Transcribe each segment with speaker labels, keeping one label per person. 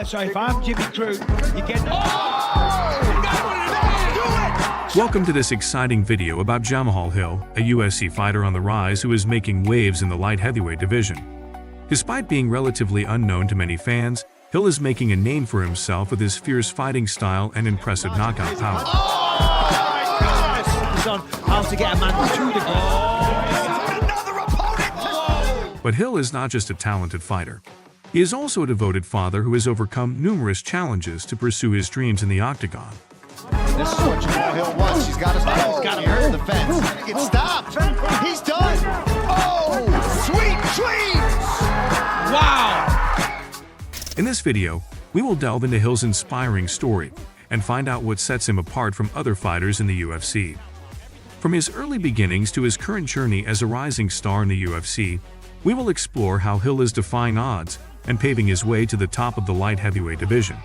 Speaker 1: So if I'm Jimmy Crew, you get...
Speaker 2: Welcome to this exciting video about Jamahal Hill, a UFC fighter on the rise who is making waves in the light heavyweight division. Despite being relatively unknown to many fans, Hill is making a name for himself with his fierce fighting style and impressive knockout power.
Speaker 1: How to get a man to the
Speaker 2: But Hill is not just a talented fighter. He is also a devoted father who has overcome numerous challenges to pursue his dreams in the octagon.
Speaker 3: This is what Jamahal Hill wants. He's got his got him hurt the fence. It stopped. He's done. Oh, sweet dreams!
Speaker 1: Wow!
Speaker 2: In this video, we will delve into Hill's inspiring story and find out what sets him apart from other fighters in the UFC. From his early beginnings to his current journey as a rising star in the UFC, we will explore how Hill is defying odds and paving his way to the top of the light heavyweight division.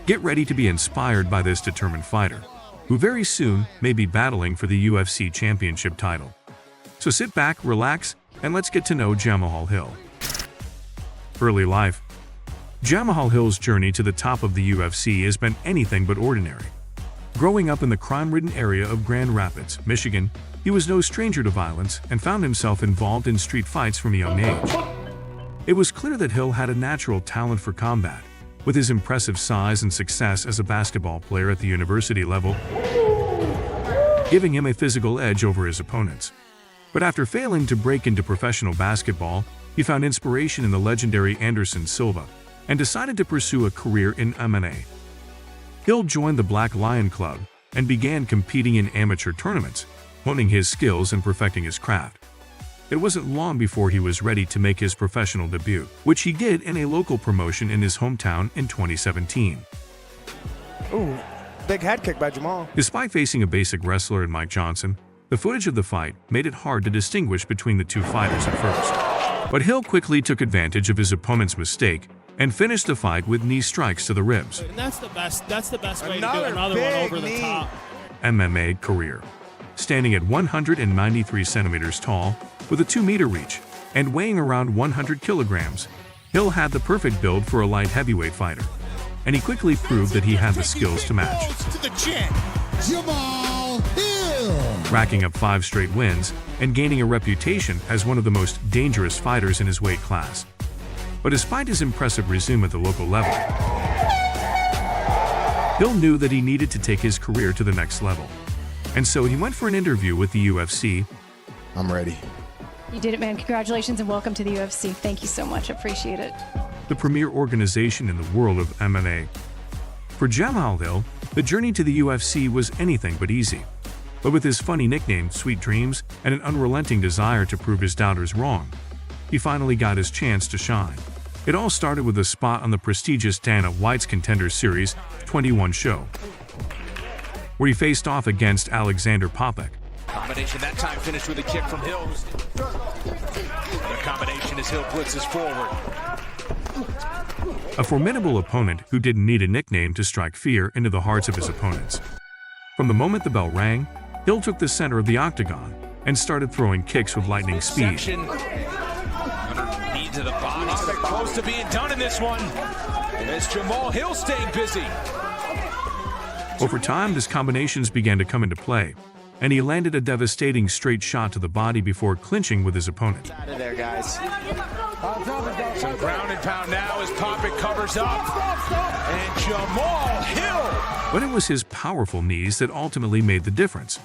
Speaker 2: Get ready to be inspired by this determined fighter, who very soon may be battling for the UFC championship title. So sit back, relax, and let's get to know Jamahal Hill. Early life. Jamahal Hill's journey to the top of the UFC has been anything but ordinary. Growing up in the crime-ridden area of Grand Rapids, Michigan, he was no stranger to violence and found himself involved in street fights from a young age. It was clear that Hill had a natural talent for combat, with his impressive size and success as a basketball player at the university level, giving him a physical edge over his opponents. But after failing to break into professional basketball, he found inspiration in the legendary Anderson Silva and decided to pursue a career in MMA. Hill joined the Black Lion Club and began competing in amateur tournaments, honing his skills and perfecting his craft. It wasn't long before he was ready to make his professional debut, which he did in a local promotion in his hometown in 2017.
Speaker 4: Ooh, big head kick by Jamal.
Speaker 2: Despite facing a basic wrestler in Mike Johnson, the footage of the fight made it hard to distinguish between the two fighters at first. But Hill quickly took advantage of his opponent's mistake and finished the fight with knee strikes to the ribs.
Speaker 5: And that's the best way to do another one over the top.
Speaker 2: MMA career. Standing at 193 centimeters tall, with a 2-meter reach, and weighing around 100 kilograms, Hill had the perfect build for a light heavyweight fighter, and he quickly proved that he had the skills to match.
Speaker 6: Jamahal Hill!
Speaker 2: Racking up 5 straight wins and gaining a reputation as one of the most dangerous fighters in his weight class. But despite his impressive resume at the local level, Hill knew that he needed to take his career to the next level. And so he went for an interview with the UFC.
Speaker 6: I'm ready.
Speaker 7: You did it, man. Congratulations and welcome to the UFC. Thank you so much. Appreciate it.
Speaker 2: The premier organization in the world of MMA. For Jamahal Hill, the journey to the UFC was anything but easy. But with his funny nickname, Sweet Dreams, and an unrelenting desire to prove his doubters wrong, he finally got his chance to shine. It all started with a spot on the prestigious Dana White's Contender Series 21 show, where he faced off against Alexander Popek.
Speaker 8: Combination that time finished with a kick from Hill. The combination as Hill blitzes forward.
Speaker 2: A formidable opponent who didn't need a nickname to strike fear into the hearts of his opponents. From the moment the bell rang, Hill took the center of the octagon and started throwing kicks with lightning speed.
Speaker 8: Knee to the body, close to being done in this one. As Jamahal Hill staying busy.
Speaker 2: Over time, his combinations began to come into play, and he landed a devastating straight shot to the body before clinching with his opponent.
Speaker 3: Out of there, guys.
Speaker 8: Some ground and pound now as Popek covers up. And Jamahal Hill.
Speaker 2: But it was his powerful knees that ultimately made the difference.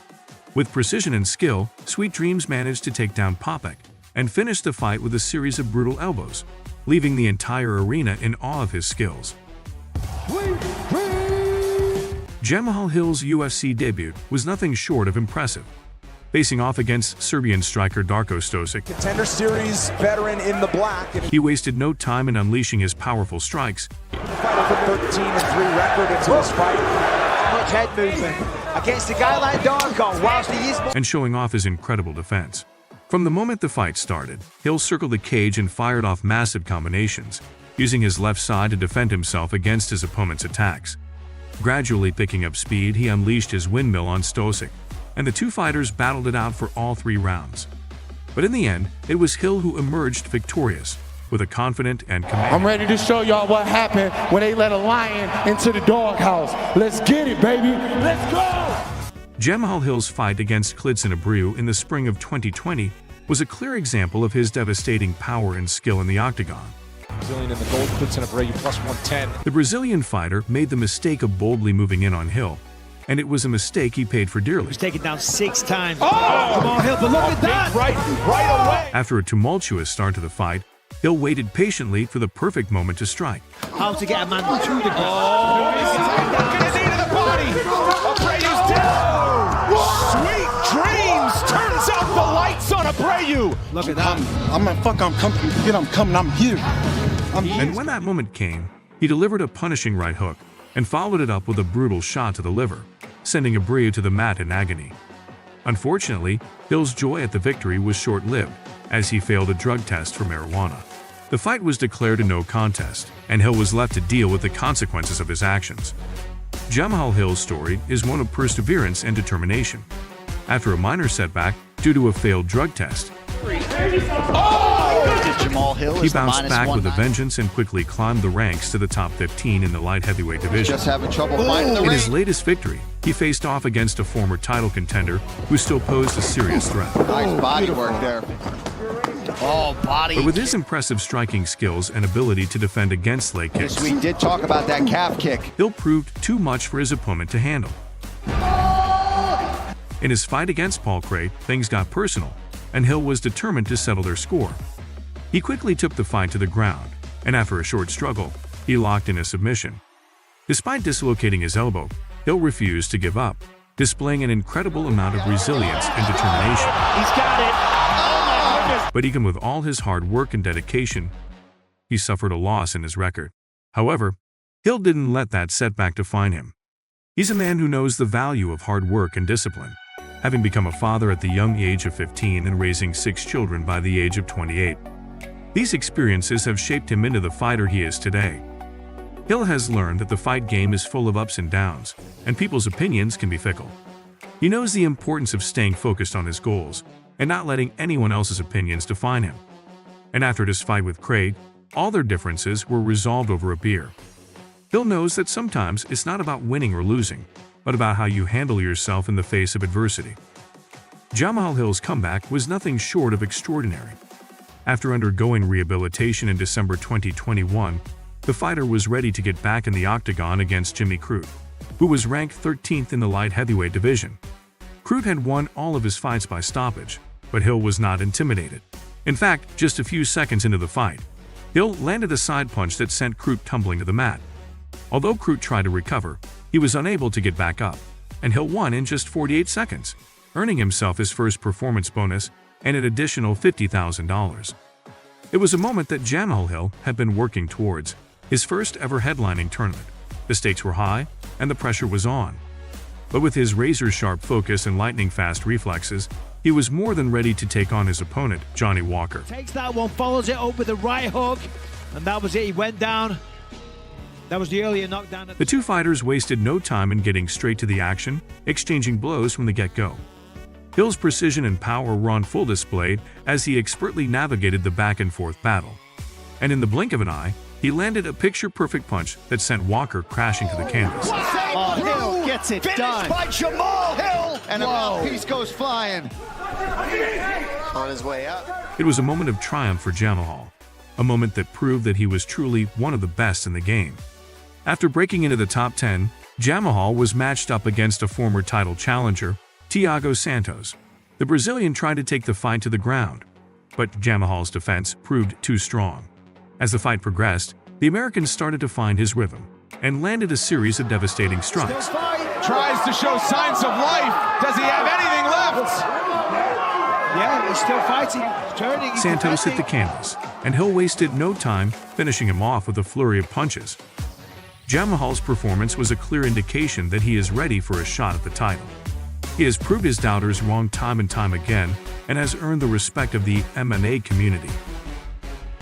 Speaker 2: With precision and skill, Sweet Dreams managed to take down Popek and finish the fight with a series of brutal elbows, leaving the entire arena in awe of his skills. Jamahal Hill's UFC debut was nothing short of impressive. Facing off against Serbian striker Darko Stosic,
Speaker 4: Contender Series veteran in the black.
Speaker 2: he wasted no time in unleashing his powerful strikes.
Speaker 4: Fighter with 13-3 record into this fight.
Speaker 1: much head movement against a guy like Darko, whilst he is...
Speaker 2: and showing off his incredible defense. From the moment the fight started, Hill circled the cage and fired off massive combinations, using his left side to defend himself against his opponent's attacks. Gradually picking up speed, he unleashed his windmill on Stosic, and the two fighters battled it out for all 3 rounds. But in the end, it was Hill who emerged victorious, with a confident and commanding.
Speaker 9: I'm ready to show y'all what happened when they let a lion into the doghouse. Let's get it, baby. Let's go!
Speaker 2: Jamahal Hill's fight against Klidson Abreu in the spring of 2020 was a clear example of his devastating power and skill in the octagon.
Speaker 8: Brazilian in the gold, Klidson Abreu plus 110.
Speaker 2: The Brazilian fighter made the mistake of boldly moving in on Hill, and it was a mistake he paid for dearly.
Speaker 1: He was taken down 6 times.
Speaker 8: Oh!
Speaker 1: Jamahal Hill, but look at that!
Speaker 8: Right away.
Speaker 2: After a tumultuous start to the fight, Hill waited patiently for the perfect moment to strike.
Speaker 1: How to get a man to the ground.
Speaker 8: Oh, knee to the body. Abreu's down. Sweet dreams turns out the lights on Abreu.
Speaker 1: Look at that.
Speaker 9: I'm coming. I'm here.
Speaker 2: And when that moment came, he delivered a punishing right hook and followed it up with a brutal shot to the liver, sending Abreu to the mat in agony. Unfortunately, Hill's joy at the victory was short-lived, as he failed a drug test for marijuana. The fight was declared a no contest, and Hill was left to deal with the consequences of his actions. Jamahal Hill's story is one of perseverance and determination. After a minor setback due to a failed drug test,
Speaker 3: Jamahal Hill
Speaker 2: he
Speaker 3: is the
Speaker 2: bounced back with a
Speaker 3: -190.
Speaker 2: vengeance and quickly climbed the ranks to the top 15 in the light heavyweight division.
Speaker 3: Just having trouble finding the
Speaker 2: In
Speaker 3: ring.
Speaker 2: his latest victory, he faced off against a former title contender who still posed a serious threat.
Speaker 3: Nice body work there. Oh, body.
Speaker 2: But with his impressive striking skills and ability to defend against leg kicks,
Speaker 3: Yes, we did talk about that calf kick.
Speaker 2: Hill proved too much for his opponent to handle. In his fight against Paul Craig, things got personal, and Hill was determined to settle their score. He quickly took the fight to the ground, and after a short struggle, he locked in a submission. Despite dislocating his elbow, Hill refused to give up, displaying an incredible amount of resilience and determination.
Speaker 8: He's got it. Oh, my goodness.
Speaker 2: But even with all his hard work and dedication, he suffered a loss in his record. However, Hill didn't let that setback define him. He's a man who knows the value of hard work and discipline, having become a father at the young age of 15 and raising 6 children by the age of 28. These experiences have shaped him into the fighter he is today. Hill has learned that the fight game is full of ups and downs, and people's opinions can be fickle. He knows the importance of staying focused on his goals and not letting anyone else's opinions define him. And after this fight with Craig, all their differences were resolved over a beer. Hill knows that sometimes it's not about winning or losing, but about how you handle yourself in the face of adversity. Jamahal Hill's comeback was nothing short of extraordinary. After undergoing rehabilitation in December 2021, the fighter was ready to get back in the octagon against Jimmy Crute, who was ranked 13th in the light heavyweight division. Crute had won all of his fights by stoppage, but Hill was not intimidated. In fact, just a few seconds into the fight, Hill landed a side punch that sent Crute tumbling to the mat. Although Crute tried to recover, he was unable to get back up, and Hill won in just 48 seconds, earning himself his first performance bonus and an additional $50,000. It was a moment that Jamahal Hill had been working towards, his first ever headlining tournament. The stakes were high, and the pressure was on. But with his razor-sharp focus and lightning-fast reflexes, he was more than ready to take on his opponent, Johnny Walker.
Speaker 1: Takes that one, follows it up with the right hook, and that was it. He went down. That was the earlier knockdown.
Speaker 2: The two fighters wasted no time in getting straight to the action, exchanging blows from the get-go. Hill's precision and power were on full display as he expertly navigated the back-and-forth battle. And in the blink of an eye, he landed a picture-perfect punch that sent Walker crashing to the canvas.
Speaker 3: Hill gets it done. By Jamahal Hill, and a mouthpiece goes flying. On his way up.
Speaker 2: It was a moment of triumph for Jamahal, a moment that proved that he was truly one of the best in the game. After breaking into the top 10, Jamahal was matched up against a former title challenger, Thiago Santos. The Brazilian tried to take the fight to the ground, but Jamahal's defense proved too strong. As the fight progressed, the American started to find his rhythm and landed a series of devastating strikes.
Speaker 8: Tries to show signs of life. Does he have anything left?
Speaker 1: Yeah, he's still fighting. Turning. He's
Speaker 2: Santos hit the
Speaker 1: defending.
Speaker 2: canvas, and Hill wasted no time, finishing him off with a flurry of punches. Jamahal's performance was a clear indication that he is ready for a shot at the title. He has proved his doubters wrong time and time again and has earned the respect of the MMA community.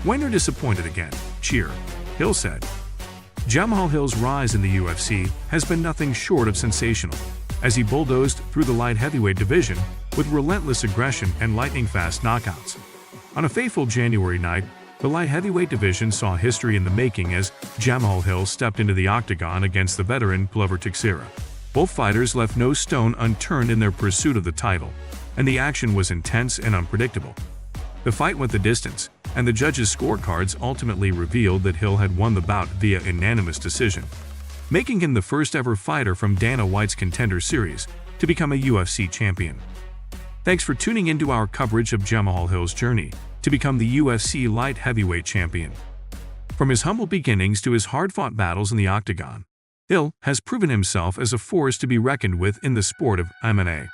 Speaker 2: "When you're disappointed again, cheer," Hill said. Jamahal Hill's rise in the UFC has been nothing short of sensational, as he bulldozed through the light heavyweight division with relentless aggression and lightning-fast knockouts. On a fateful January night, The light heavyweight division saw history in the making as Jamahal Hill stepped into the octagon against the veteran Glover Teixeira. Both fighters left no stone unturned in their pursuit of the title, and the action was intense and unpredictable. The fight went the distance, and the judges' scorecards ultimately revealed that Hill had won the bout via unanimous decision, making him the first ever fighter from Dana White's Contender Series to become a UFC champion. Thanks for tuning into our coverage of Jamahal Hill's journey to become the UFC light heavyweight champion. From his humble beginnings to his hard-fought battles in the octagon, Hill has proven himself as a force to be reckoned with in the sport of MMA.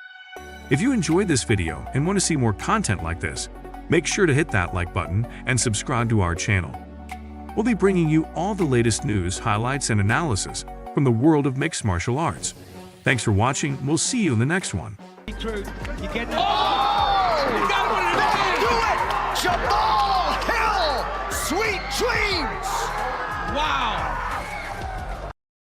Speaker 2: If you enjoyed this video and want to see more content like this, make sure to hit that like button and subscribe to our channel. We'll be bringing you all the latest news, highlights, and analysis from the world of mixed martial arts. Thanks for watching. We'll see you in the next one.
Speaker 3: Do it! Jamahal Hill! Sweet dreams!
Speaker 5: Wow.